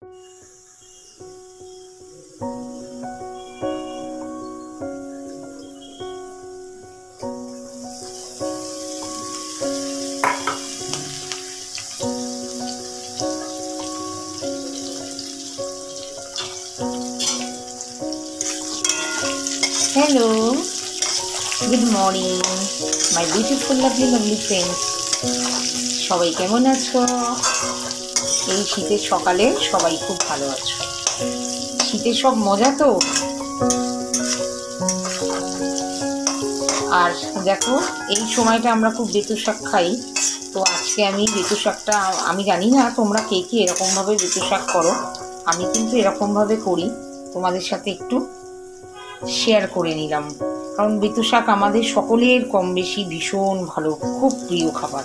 Hello, good morning, my beautiful lovely friends. সবাই কেমন আছো? এই শীতের সকালে সবাই খুব ভালো আছো। শীতের সব মজা তো। আর দেখো, এই সময়টা আমরা খুব বেতু শাক খাই। তো আজকে আমি বেতু শাকটা, আমি জানি না তোমরা কে কে এরকমভাবে বেতু শাক করো, আমি কিন্তু এরকমভাবে করি, তোমাদের সাথে একটু শেয়ার করে নিলাম। কারণ বেতু শাক আমাদের সকলের কম বেশি ভীষণ ভালো, খুব প্রিয় খাবার।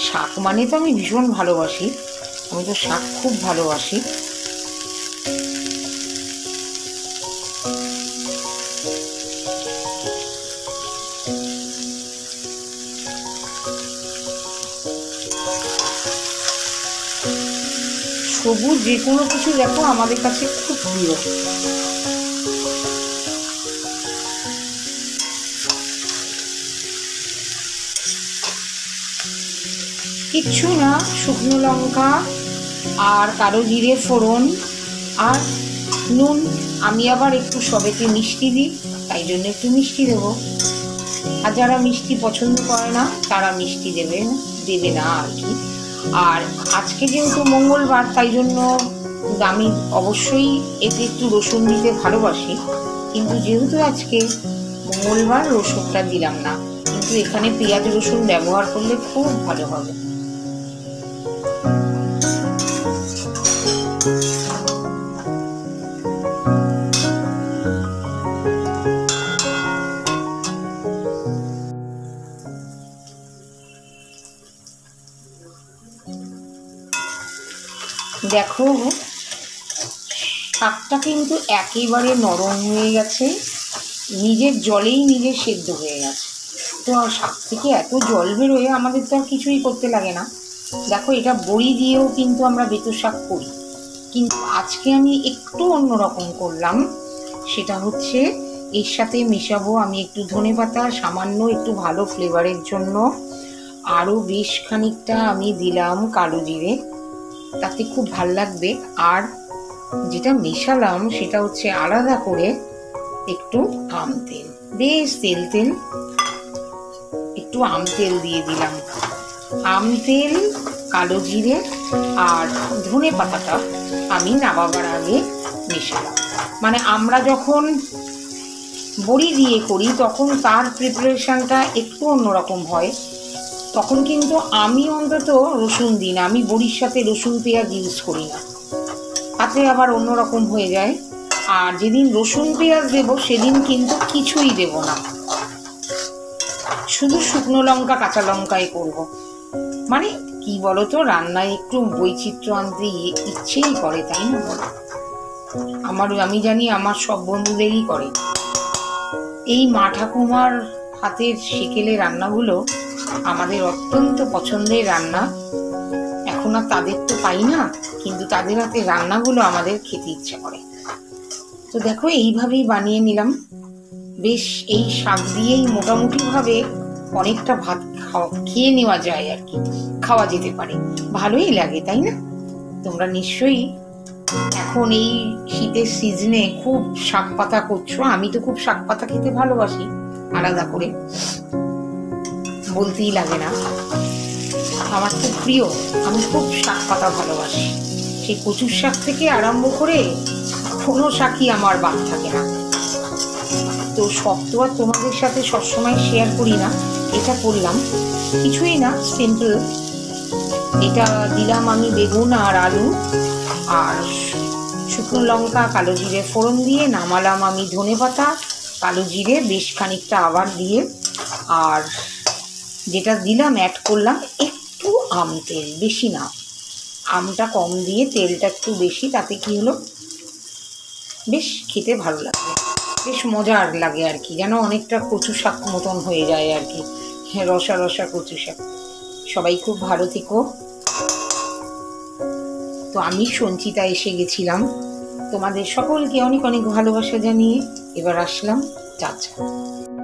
শাক মানে তো আমি ভীষণ ভালোবাসি, আমি তো শাক খুব ভালোবাসি। সবুজ যে কোনো কিছু দেখো আমাদের কাছে খুব প্রিয়। কিচ্ছু না, শুকনো লঙ্কা আর কালো জিরে ফোড়ন আর নুন। আমি আবার একটু সবেতে মিষ্টি দিই, তাই জন্য একটু মিষ্টি দেবো। আর যারা মিষ্টি পছন্দ করে না তারা মিষ্টি দেবে না আর কি। আর আজকে যেহেতু মঙ্গলবার, তাই জন্য আমি অবশ্যই এতে একটু রসুন দিতে ভালোবাসি, কিন্তু যেহেতু আজকে মঙ্গলবার রসুনটা দিলাম না। কিন্তু এখানে পেঁয়াজ রসুন ব্যবহার করলে খুব ভালো হবে। দেখো, শাকটা কিন্তু একেবারে নরম হয়ে গেছে, নিজের জলেই নিজে সেদ্ধ হয়ে গেছে। তো শাক থেকে এত জল বেরোয়, আমাদের তো আর কিছুই করতে লাগে না। দেখো, এটা বড়ি দিয়েও কিন্তু আমরা বেতু শাক করি, কিন্তু আজকে আমি একটু অন্যরকম করলাম। সেটা হচ্ছে, এর সাথে মেশাবো আমি একটু ধনেপাতা, সামান্য একটু ভালো ফ্লেভারের জন্য আরও বেশ খানিকটা আমি দিলাম কালো জিরে, তাতে খুব ভাল লাগবে। আর যেটা মেশালাম সেটা হচ্ছে আলাদা করে একটু আম তেল, বেশ তেল একটু আম তেল দিয়ে দিলাম। আম তেল, কালো জিরে আর ধনে পাতাটা আমি নামাবার আগে মেশালাম। মানে আমরা যখন বড়ি দিয়ে করি তখন তার প্রিপারেশনটা একটু অন্যরকম হয়। তখন কিন্তু আমি অন্তত রসুন দিই না, আমি বড়ির সাথে রসুন পেঁয়াজ ইউজ করি না, তাতে আবার অন্যরকম হয়ে যায়। আর যেদিন রসুন পেঁয়াজ দেব সেদিন কিন্তু কিছুই দেব না, শুধু শুকনো লঙ্কা কাঁচা লঙ্কাই করব। মানে কি বলতো, রান্নায় একটু বৈচিত্র্য আনতে ইচ্ছেই করে, তাই না বলো? আমি জানি আমার সব বন্ধুদেরই করে। এই মা ঠাকুমার হাতের সেকেলে রান্নাগুলো আমাদের অত্যন্ত পছন্দের রান্না। এখন আর তাদের তো পাই না, কিন্তু তাদের হাতের রান্নাগুলো আমাদের খেতে ইচ্ছা করে। তো দেখো, এইভাবেই বানিয়ে নিলাম। বেশ এই শাক দিয়েই মোটামুটিভাবে অনেকটা ভাত খেয়ে নেওয়া যায় আর কি, খাওয়া যেতে পারে, ভালোই লাগে, তাই না? তোমরা নিশ্চয়ই এখন এই শীতের সিজনে খুব শাক পাতা করছো। আমি তো খুব শাক পাতা খেতে ভালোবাসি, আলাদা করে বলতেই লাগে না, আমার খুব প্রিয়। আমি খুব শাক পাতা ভালোবাসি, সেই কচুর শাক থেকে আরম্ভ করে কোনো শাকই আমার বাদ থাকে না। তো সব তো আর তোমাদের সাথে সবসময় শেয়ার করি না, এটা করলাম, কিছুই না, সিম্পল। এটা দিলাম আমি বেগুন আর আলু আর শুকনো লঙ্কা কালো জিরে ফোড়ন দিয়ে, নামালাম আমি ধনেপাতা কালো জিরে বেশ খানিকটা আবার দিয়ে। আর যেটা দিলাম অ্যাড করলাম একটু আম তেল, বেশি না, আমটা কম দিয়ে তেলটা একটু বেশি, তাতে কি হলো, বেশ খেতে ভালো লাগে, বেশ মজার লাগে আর কি, যেন অনেকটা কচু শাক মতন হয়ে যায় আর কি। হ্যাঁ, রসা রসা কচু শাক। সবাই খুব ভালো থেকো। তো আমি সঞ্চিতা এসে গেছিলাম। তোমাদের সকলকে অনেক অনেক ভালোবাসা জানিয়ে এবার আসলাম। টাটা।